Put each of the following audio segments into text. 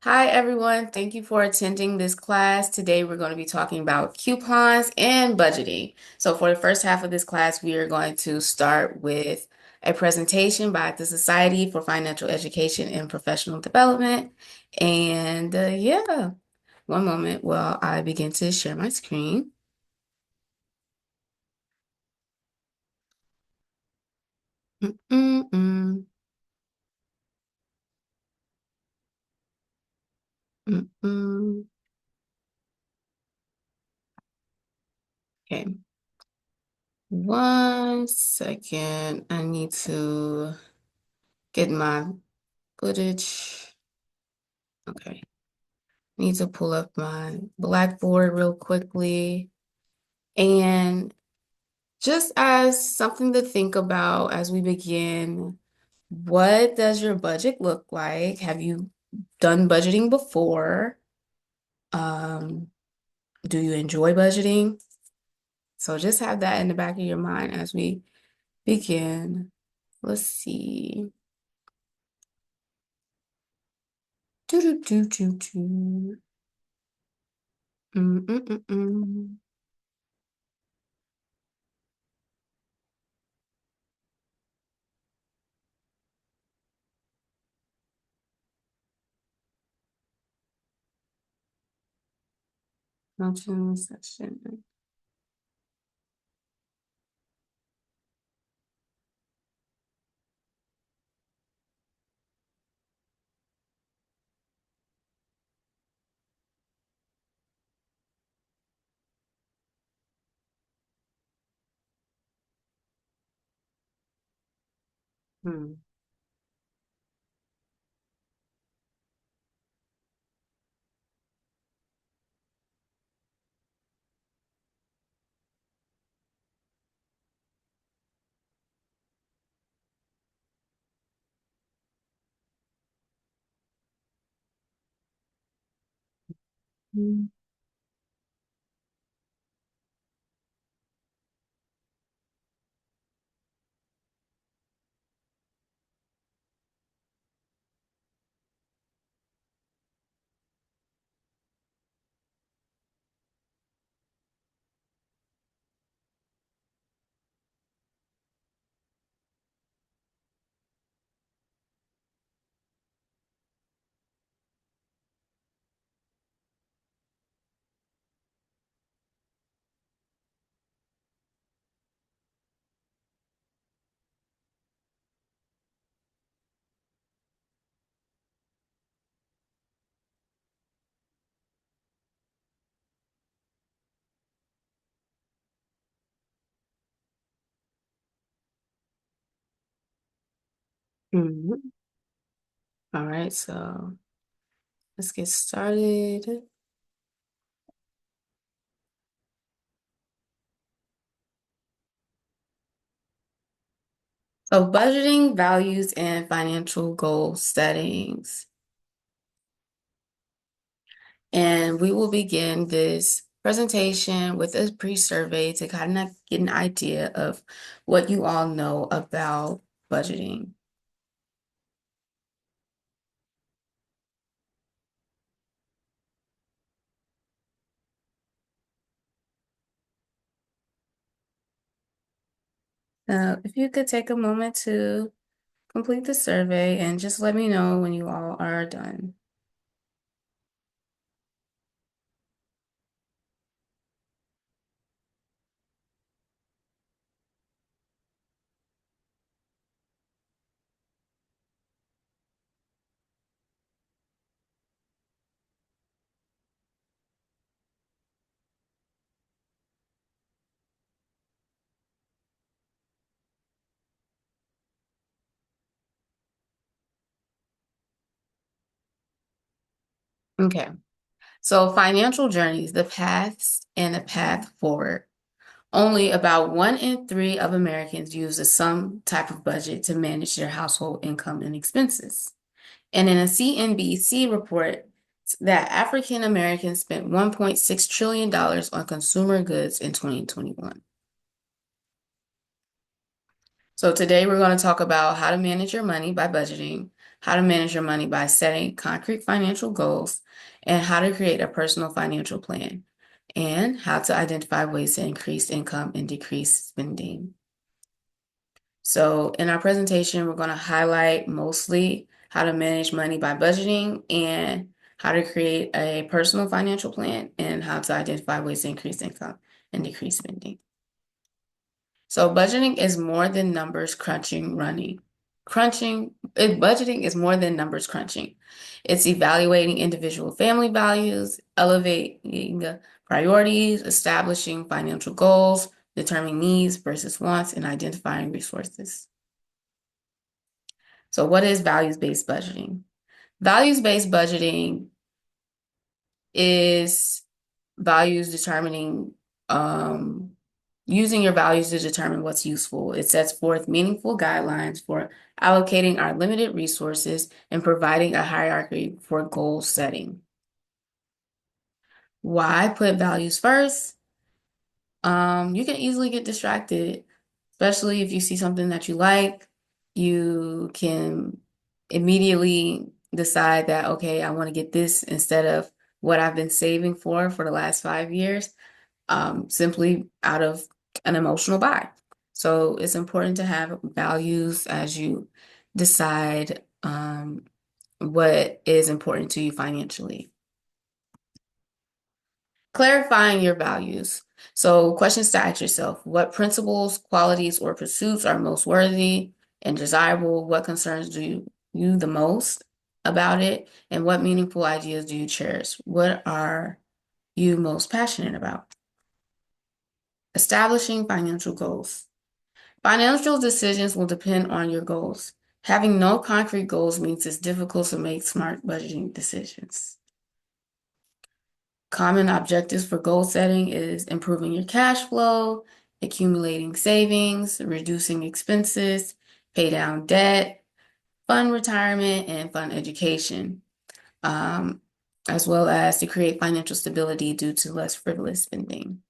Hi, everyone. Thank you for attending this class. Today, we're going to be talking about coupons and budgeting. So, for the first half of this class, we are going to start with a presentation by the Society for Financial Education and Professional Development. Yeah, one moment while I begin to share my screen. Mm-mm-mm, mm-mm. Okay, one second. I need to get my footage. Okay. Need to pull up my Blackboard real quickly. And just as something to think about as we begin, what does your budget look like? Have you done budgeting before? Um, do you enjoy budgeting? So just have that in the back of your mind as we begin. Let's see. Do do do do do. Mm, mm, mm, mm. Mountain session. Hmm. Mhm. All right, so let's get started. So, budgeting, values, and financial goal settings. And we will begin this presentation with a pre-survey to kind of get an idea of what you all know about budgeting. If you could take a moment to complete the survey and just let me know when you all are done. Okay, so financial journeys, the paths and the path forward. Only about 1 in 3 of Americans use some type of budget to manage their household income and expenses. And in a CNBC report, that African Americans spent $1.6 trillion on consumer goods in 2021. So today we're going to talk about how to manage your money by budgeting, how to manage your money by setting concrete financial goals, and how to create a personal financial plan, and how to identify ways to increase income and decrease spending. So in our presentation, we're going to highlight mostly how to manage money by budgeting and how to create a personal financial plan and how to identify ways to increase income and decrease spending. So budgeting is more than numbers crunching, running. Budgeting is more than numbers crunching. It's evaluating individual family values, elevating the priorities, establishing financial goals, determining needs versus wants, and identifying resources. So what is values-based budgeting? Values-based budgeting is values determining, using your values to determine what's useful. It sets forth meaningful guidelines for allocating our limited resources and providing a hierarchy for goal setting. Why put values first? You can easily get distracted, especially if you see something that you like. You can immediately decide that, okay, I want to get this instead of what I've been saving for the last 5 years, simply out of an emotional buy. So it's important to have values as you decide what is important to you financially. Clarifying your values. So questions to ask yourself: what principles, qualities, or pursuits are most worthy and desirable? What concerns you the most about it? And what meaningful ideas do you cherish? What are you most passionate about? Establishing financial goals. Financial decisions will depend on your goals. Having no concrete goals means it's difficult to make smart budgeting decisions. Common objectives for goal setting is improving your cash flow, accumulating savings, reducing expenses, pay down debt, fund retirement, and fund education, as well as to create financial stability due to less frivolous spending.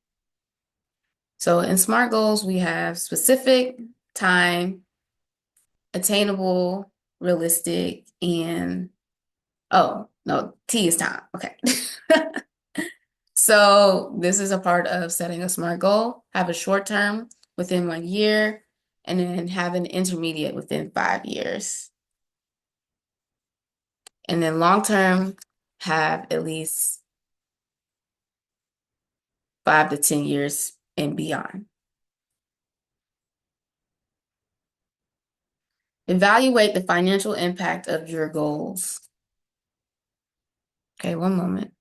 So in SMART goals, we have specific, time, attainable, realistic, and oh, no, T is time. Okay. So this is a part of setting a SMART goal. Have a short term within 1 year, and then have an intermediate within 5 years. And then long term, have at least 5 to 10 years and beyond. Evaluate the financial impact of your goals. Okay, one moment.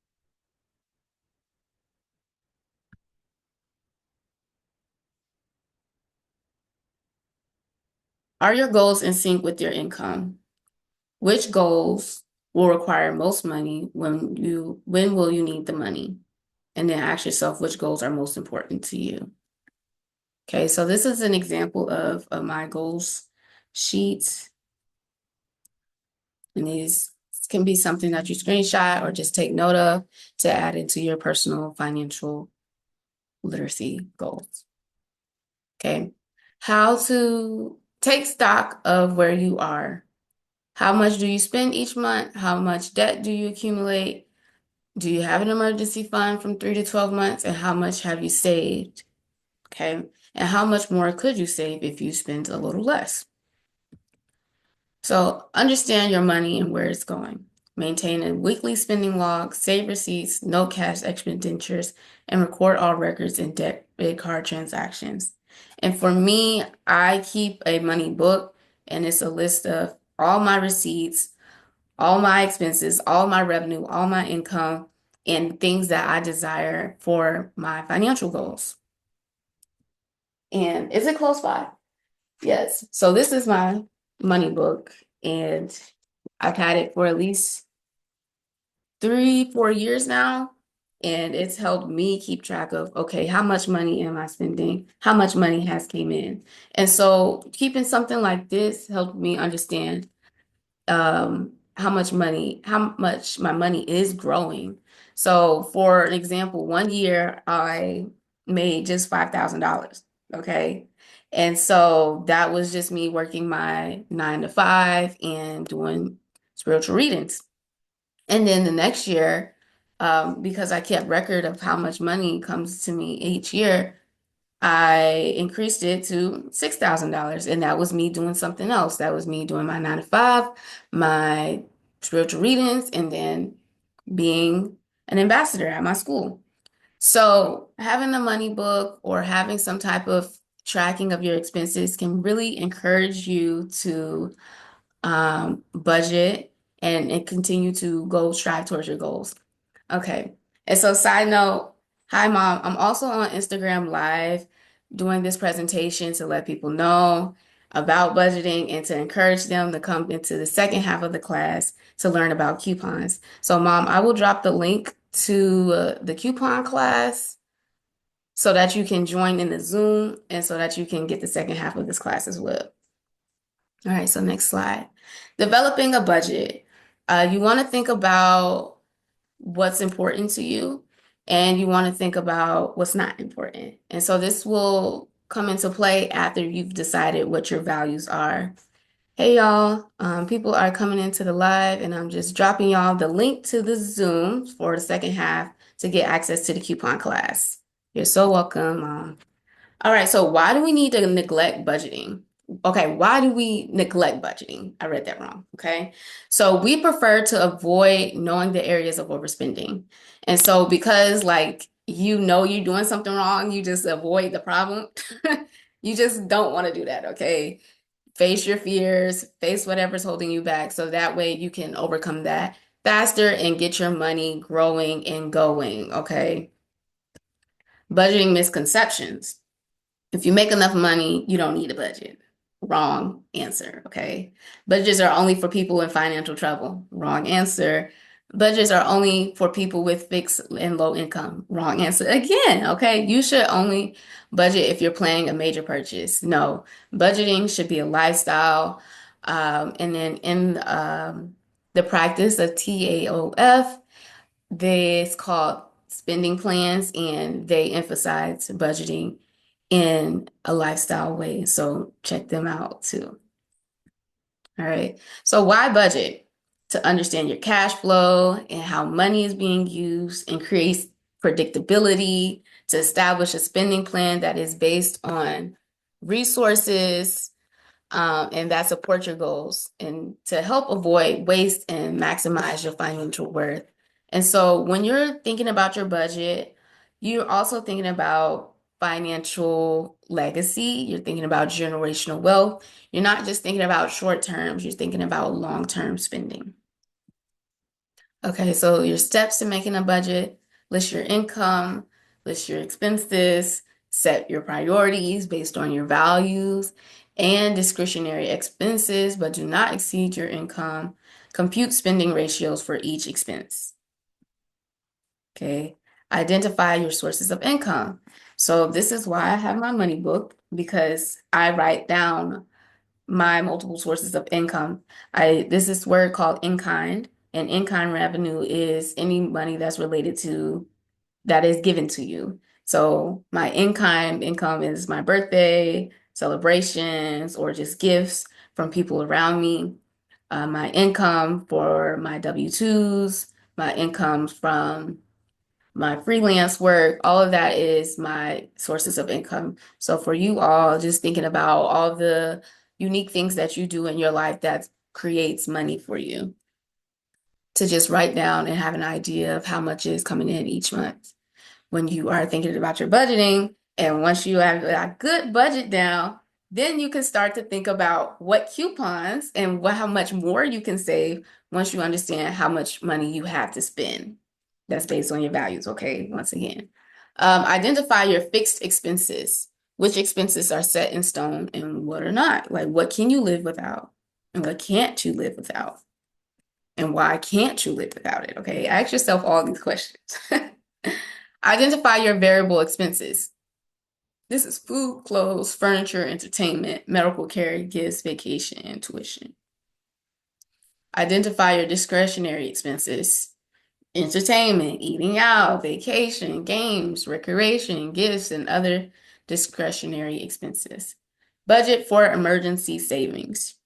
Are your goals in sync with your income? Which goals will require most money? When will you need the money? And then ask yourself which goals are most important to you. Okay, so this is an example of my goals sheet. And these can be something that you screenshot or just take note of to add into your personal financial literacy goals. Okay, how to take stock of where you are. How much do you spend each month? How much debt do you accumulate? Do you have an emergency fund from 3 to 12 months? And how much have you saved? Okay, and how much more could you save if you spend a little less? So understand your money and where it's going. Maintain a weekly spending log, save receipts, note cash expenditures, and record all records and debit card transactions. And for me, I keep a money book, and it's a list of all my receipts, all my expenses, all my revenue, all my income, and things that I desire for my financial goals. And is it close by? Yes. So this is my money book, and I've had it for at least 3, 4 years now. And it's helped me keep track of, okay, how much money am I spending? How much money has came in? And so keeping something like this helped me understand how much my money is growing. So for an example, 1 year I made just $5,000. Okay. And so that was just me working my 9 to 5 and doing spiritual readings. And then the next year, because I kept record of how much money comes to me each year, I increased it to $6,000. And that was me doing something else. That was me doing my 9 to 5, my spiritual readings, and then being an ambassador at my school. So having a money book or having some type of tracking of your expenses can really encourage you to budget and continue to go strive towards your goals. Okay. And so side note, hi mom, I'm also on Instagram Live doing this presentation to let people know about budgeting and to encourage them to come into the second half of the class to learn about coupons. So mom, I will drop the link to the coupon class so that you can join in the Zoom and so that you can get the second half of this class as well. All right, so next slide. Developing a budget. You want to think about what's important to you, and you want to think about what's not important. And so this will come into play after you've decided what your values are. Hey y'all, people are coming into the live, and I'm just dropping y'all the link to the Zoom for the second half to get access to the coupon class. You're so welcome. All right, so why do we need to neglect budgeting? Okay, why do we neglect budgeting? I read that wrong. Okay, so we prefer to avoid knowing the areas of overspending. And so, because like you know you're doing something wrong, you just avoid the problem. You just don't want to do that. Okay, face your fears, face whatever's holding you back, so that way you can overcome that faster and get your money growing and going. Okay, budgeting misconceptions. If you make enough money, you don't need a budget. Wrong answer, okay? Budgets are only for people in financial trouble. Wrong answer. Budgets are only for people with fixed and low income. Wrong answer again, okay? You should only budget if you're planning a major purchase. No, budgeting should be a lifestyle. And then in the practice of TAOF, it's called spending plans, and they emphasize budgeting in a lifestyle way. So check them out too. All right. So why budget? To understand your cash flow and how money is being used, increase predictability, to establish a spending plan that is based on resources, and that support your goals and to help avoid waste and maximize your financial worth. And so when you're thinking about your budget, you're also thinking about financial legacy. You're thinking about generational wealth. You're not just thinking about short terms, you're thinking about long-term spending. Okay, so your steps to making a budget: list your income, list your expenses, set your priorities based on your values and discretionary expenses, but do not exceed your income. Compute spending ratios for each expense. Okay, identify your sources of income. So this is why I have my money book, because I write down my multiple sources of income. This is word called in-kind, and in-kind revenue is any money that's related to that is given to you. So my in-kind income is my birthday, celebrations, or just gifts from people around me. My income for my W-2s, my income from my freelance work, all of that is my sources of income. So for you all, just thinking about all the unique things that you do in your life that creates money for you, to just write down and have an idea of how much is coming in each month when you are thinking about your budgeting. And once you have a good budget down, then you can start to think about what coupons and how much more you can save once you understand how much money you have to spend. That's based on your values, okay? Once again, identify your fixed expenses. Which expenses are set in stone and what are not? Like, what can you live without? And what can't you live without? And why can't you live without it? Okay, ask yourself all these questions. Identify your variable expenses. This is food, clothes, furniture, entertainment, medical care, gifts, vacation, and tuition. Identify your discretionary expenses. Entertainment, eating out, vacation, games, recreation, gifts, and other discretionary expenses. Budget for emergency savings.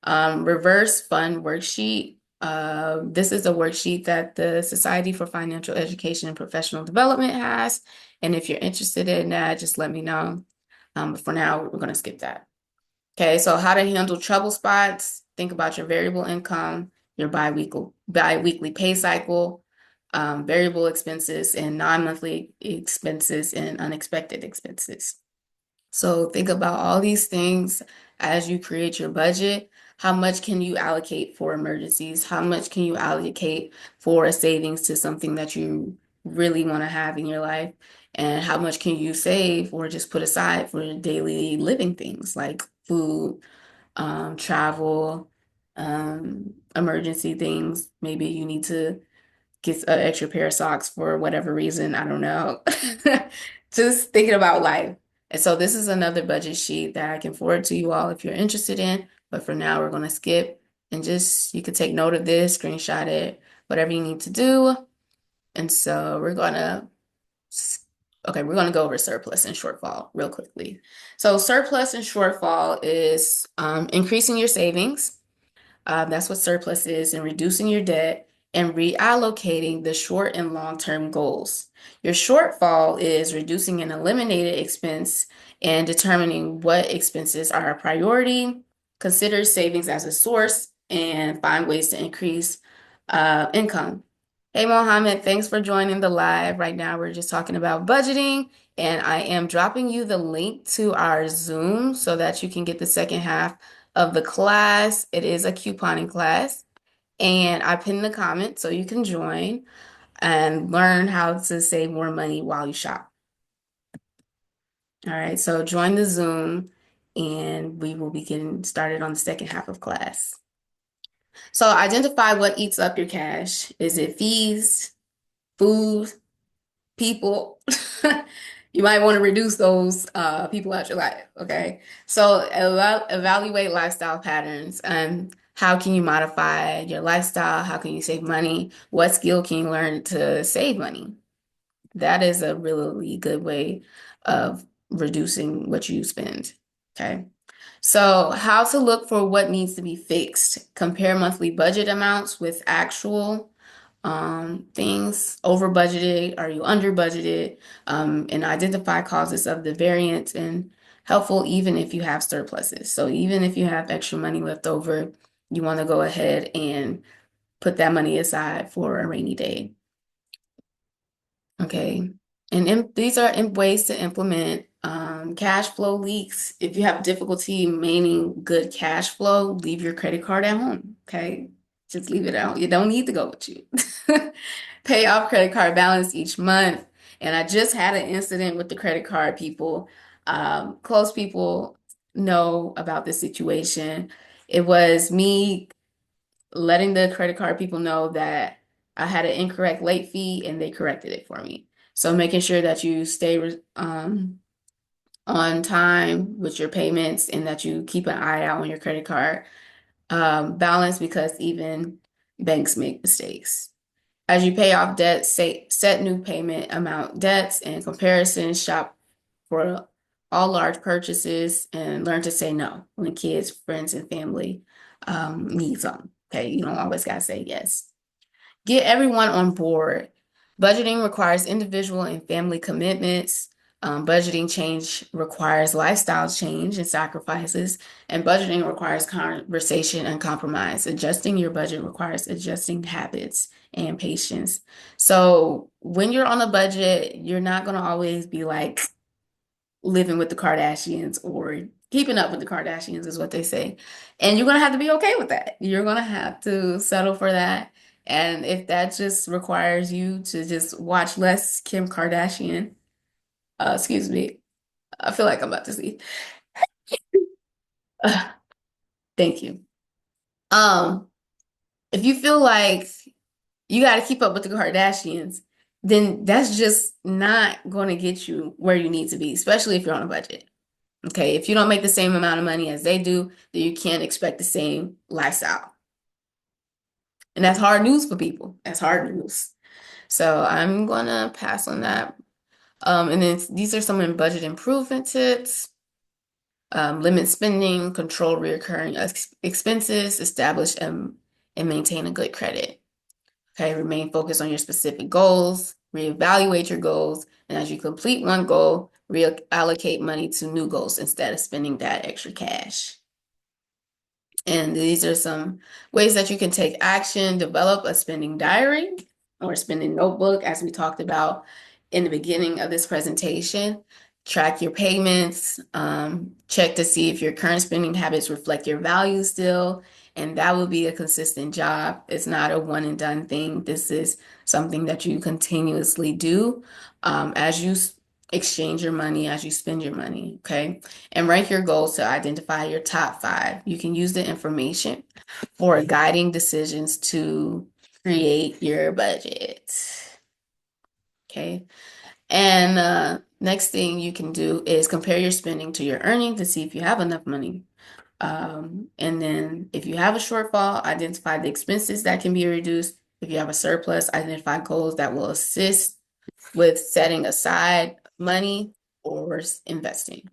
Reverse fund worksheet. This is a worksheet that the Society for Financial Education and Professional Development has. And if you're interested in that, just let me know. But for now, we're going to skip that. Okay, so how to handle trouble spots. Think about your variable income, your bi-weekly pay cycle, variable expenses, and non-monthly expenses and unexpected expenses. So think about all these things as you create your budget. How much can you allocate for emergencies? How much can you allocate for a savings to something that you really want to have in your life? And how much can you save or just put aside for daily living things like food, travel, emergency things? Maybe you need to gets an extra pair of socks for whatever reason. I don't know. Just thinking about life. And so this is another budget sheet that I can forward to you all if you're interested in. But for now, we're going to skip and just you could take note of this, screenshot it, whatever you need to do. And so we're going to go over surplus and shortfall real quickly. So surplus and shortfall is increasing your savings. That's what surplus is, and reducing your debt and reallocating the short and long-term goals. Your shortfall is reducing an eliminated expense and determining what expenses are a priority. Consider savings as a source and find ways to increase income. Hey, Mohammed, thanks for joining the live. Right now, we're just talking about budgeting, and I am dropping you the link to our Zoom so that you can get the second half of the class. It is a couponing class, and I pinned the comment so you can join and learn how to save more money while you shop. All right, so join the Zoom, and we will be getting started on the second half of class. So identify what eats up your cash. Is it fees, food, people? You might want to reduce those people out your life, okay? So evaluate lifestyle patterns and how can you modify your lifestyle? How can you save money? What skill can you learn to save money? That is a really good way of reducing what you spend, okay? So how to look for what needs to be fixed. Compare monthly budget amounts with actual things. Over budgeted, are you under budgeted? And identify causes of the variance, and helpful even if you have surpluses. So even if you have extra money left over, you want to go ahead and put that money aside for a rainy day. Okay. And these are ways to implement cash flow leaks. If you have difficulty maintaining good cash flow, leave your credit card at home. Okay. Just leave it out. You don't need to go with you. Pay off credit card balance each month. And I just had an incident with the credit card people. Close people know about this situation. It was me letting the credit card people know that I had an incorrect late fee and they corrected it for me. So making sure that you stay on time with your payments and that you keep an eye out on your credit card balance, because even banks make mistakes. As you pay off debt, set new payment amount debts and comparisons, shop for all large purchases, and learn to say no when kids, friends, and family need something. Okay, you don't always gotta say yes. Get everyone on board. Budgeting requires individual and family commitments. Budgeting change requires lifestyle change and sacrifices, and budgeting requires conversation and compromise. Adjusting your budget requires adjusting habits and patience. So when you're on a budget, you're not going to always be like living with the Kardashians or keeping up with the Kardashians is what they say. And you're going to have to be okay with that. You're going to have to settle for that. And if that just requires you to just watch less Kim Kardashian, excuse me, I feel like I'm about to see. Uh, thank you. Um, if you feel like you got to keep up with the Kardashians, then that's just not going to get you where you need to be, especially if you're on a budget. Okay, if you don't make the same amount of money as they do, then you can't expect the same lifestyle. And that's hard news for people. That's hard news. So I'm gonna pass on that. And then these are some budget improvement tips. Limit spending, control recurring expenses, establish and maintain a good credit. Okay, remain focused on your specific goals, reevaluate your goals, and as you complete one goal, reallocate money to new goals instead of spending that extra cash. And these are some ways that you can take action. Develop a spending diary or spending notebook, as we talked about in the beginning of this presentation. Track your payments, check to see if your current spending habits reflect your values still, and that will be a consistent job. It's not a one and done thing. This is something that you continuously do as you exchange your money, as you spend your money, okay? And rank your goals to identify your top five. You can use the information for guiding decisions to create your budget. Okay. And next thing you can do is compare your spending to your earning to see if you have enough money. And then if you have a shortfall, identify the expenses that can be reduced. If you have a surplus, identify goals that will assist with setting aside money or investing.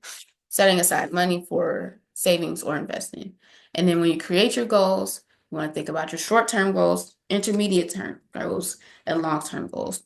Setting aside money for savings or investing. And then when you create your goals, you want to think about your short-term goals, intermediate term goals, and long-term goals.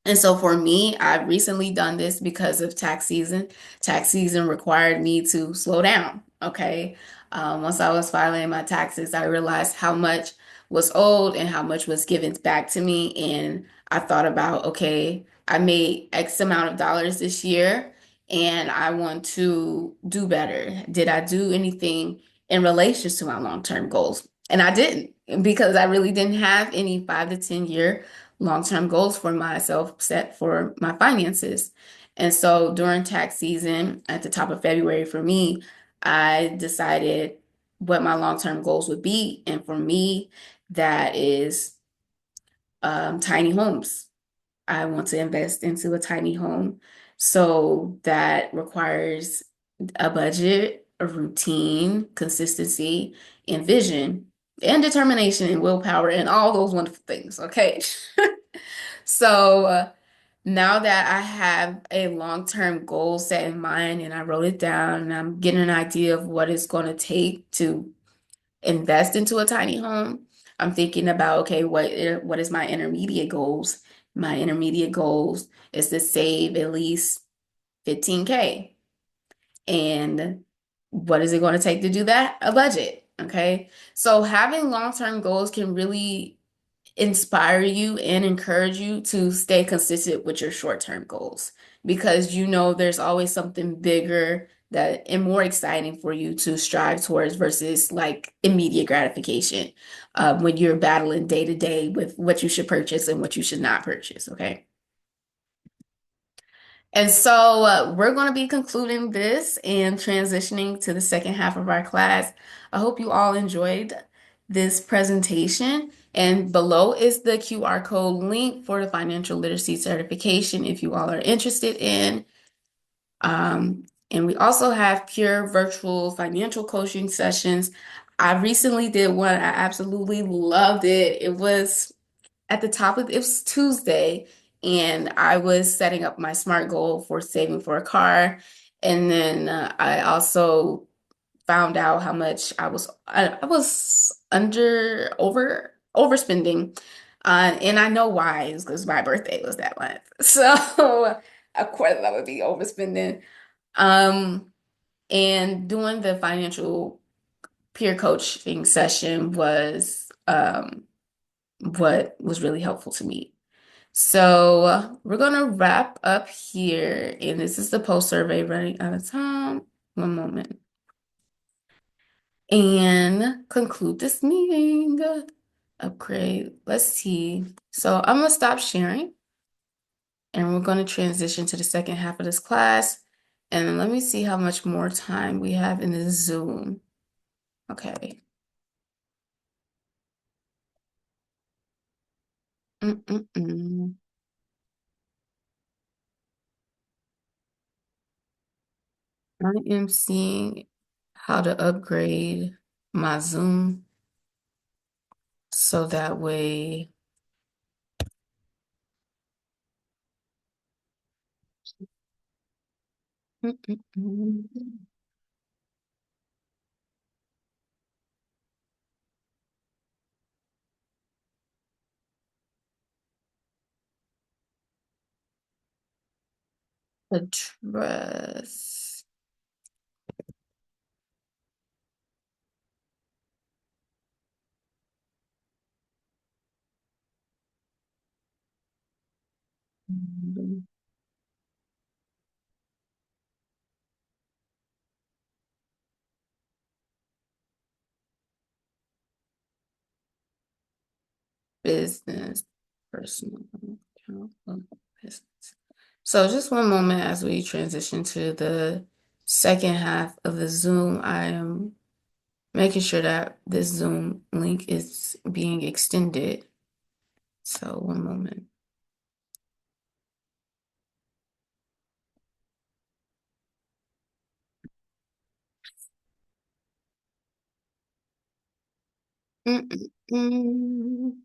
And so for me, I've recently done this because of tax season. Tax season required me to slow down. Okay. Once I was filing my taxes, I realized how much was owed and how much was given back to me. And I thought about, okay, I made X amount of dollars this year and I want to do better. Did I do anything in relation to my long-term goals? And I didn't because I really didn't have any 5 to 10 year long-term goals for myself set for my finances. And so during tax season, at the top of February for me, I decided what my long-term goals would be. And for me, that is tiny homes. I want to invest into a tiny home. So that requires a budget, a routine, consistency, and vision, and determination and willpower, and all those wonderful things. Okay. So now that I have a long-term goal set in mind and I wrote it down and I'm getting an idea of what it's going to take to invest into a tiny home, I'm thinking about, okay, what is my intermediate goals? My intermediate goals is to save at least 15K. And what is it going to take to do that? A budget. Okay. So having long-term goals can really inspire you and encourage you to stay consistent with your short-term goals because you know there's always something bigger that and more exciting for you to strive towards versus like immediate gratification when you're battling day to day with what you should purchase and what you should not purchase. Okay. And so we're going to be concluding this and transitioning to the second half of our class. I hope you all enjoyed this presentation. And below is the QR code link for the financial literacy certification if you all are interested in. And we also have pure virtual financial coaching sessions. I recently did one. I absolutely loved it. It was at the top of it was Tuesday, and I was setting up my SMART goal for saving for a car. And then I also found out how much I was overspending. And I know why, it's because my birthday was that month. So of course I would be overspending. Um, and doing the financial peer coaching session was what was really helpful to me. So we're gonna wrap up here, and this is the post survey running out of time. One moment. And conclude this meeting. Upgrade. Let's see. So I'm gonna stop sharing, and we're gonna transition to the second half of this class. And then let me see how much more time we have in this Zoom. Okay. Mm-mm-mm. I am seeing how to upgrade my Zoom so that way. Mm-mm-mm. Address. Business, personal account of business. So just one moment as we transition to the second half of the Zoom. I am making sure that this Zoom link is being extended. So one moment. Mm-mm-mm.